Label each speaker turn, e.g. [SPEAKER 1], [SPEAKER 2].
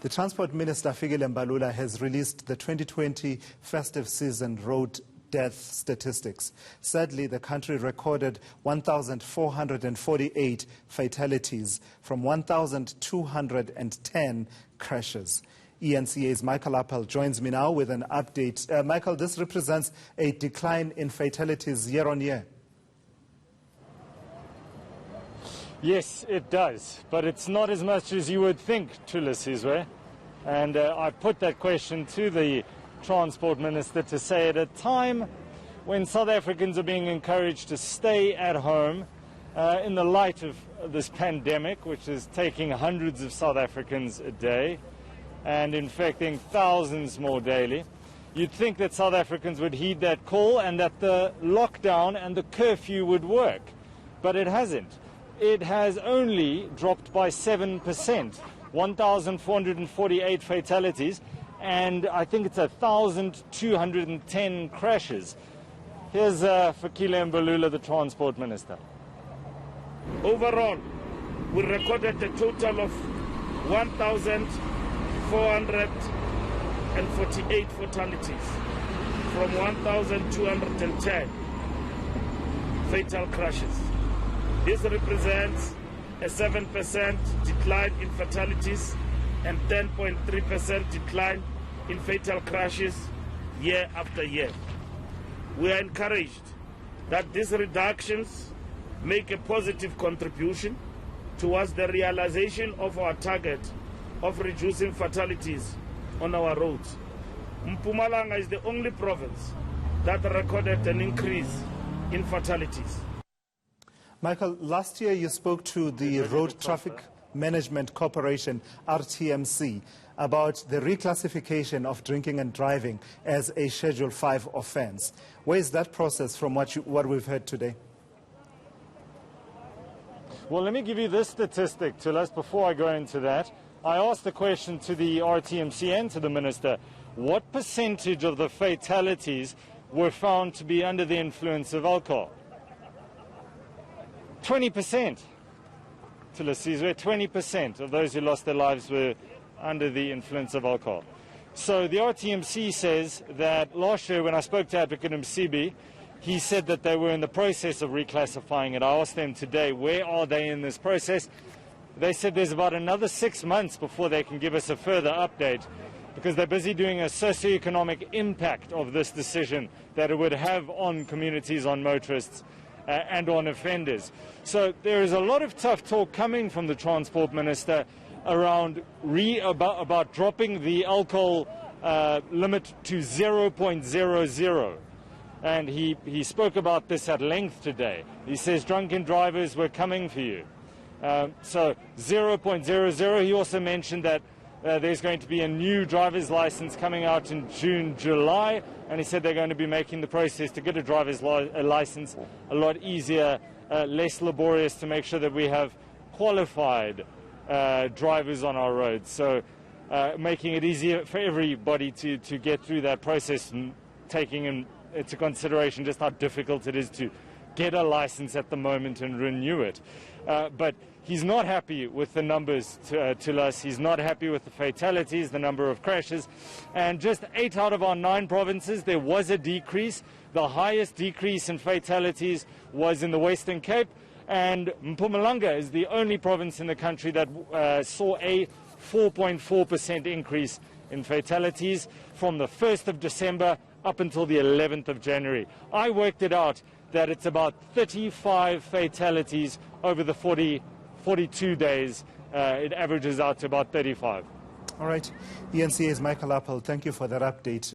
[SPEAKER 1] The Transport Minister Fikile Mbalula has released the 2020 festive season road death statistics. Sadly, the country recorded 1,448 fatalities from 1,210 crashes. eNCA's Michael Appel joins me now with an update. Michael, this represents a decline in fatalities year on year.
[SPEAKER 2] Yes, it does, but it's not as much as you would think, Thulisizwe. And I put that question to the Transport Minister to say at a time when South Africans are being encouraged to stay at home in the light of this pandemic, which is taking hundreds of South Africans a day and infecting thousands more daily, you'd think that South Africans would heed that call and that the lockdown and the curfew would work, but it hasn't. It has only dropped by 7%, 1,448 fatalities, and I think it's 1,210 crashes. Here's Fikile Mbalula, the Transport Minister.
[SPEAKER 3] Overall, we recorded a total of 1,448 fatalities from 1,210 fatal crashes. This represents a 7% decline in fatalities and 10.3% decline in fatal crashes year after year. We are encouraged that these reductions make a positive contribution towards the realization of our target of reducing fatalities on our roads. Mpumalanga is the only province that recorded an increase in fatalities.
[SPEAKER 1] Michael, last year you spoke to the Road Traffic Management Corporation, RTMC, about the reclassification of drinking and driving as a Schedule 5 offence. Where is that process from what we've heard today?
[SPEAKER 2] Well, let me give you this statistic, Thulis, before I go into that. I asked the question to the RTMC and to the Minister, what percentage of the fatalities were found to be under the influence of alcohol? 20%. Thulisizwe, 20% of those who lost their lives were under the influence of alcohol. So the RTMC says that last year when I spoke to Advocate Msibi, he said that they were in the process of reclassifying it. I asked them today, where are they in this process? They said there's about another 6 months before they can give us a further update because they're busy doing a socioeconomic impact of this decision that it would have on communities, on motorists, and on offenders. So there is a lot of tough talk coming from the Transport Minister around about dropping the alcohol limit to 0.00. And he spoke about this at length today. He says drunken drivers were coming for you. So 0.00. He also mentioned that there's going to be a new driver's license coming out in June, July, and he said they're going to be making the process to get a driver's license a lot easier, less laborious, to make sure that we have qualified drivers on our roads. So making it easier for everybody to get through that process and taking into consideration just how difficult it is to get a license at the moment and renew it. But he's not happy with the numbers to us. He's not happy with the fatalities, the number of crashes. And just 8 out of our 9 provinces, there was a decrease. The highest decrease in fatalities was in the Western Cape. And Mpumalanga is the only province in the country that saw a 4.4% increase in fatalities from the 1st of December up until the 11th of January. I worked it out that it's about 35 fatalities over the 42 days. It averages out to about 35.
[SPEAKER 1] All right. eNCA's Michael Appel, thank you for that update.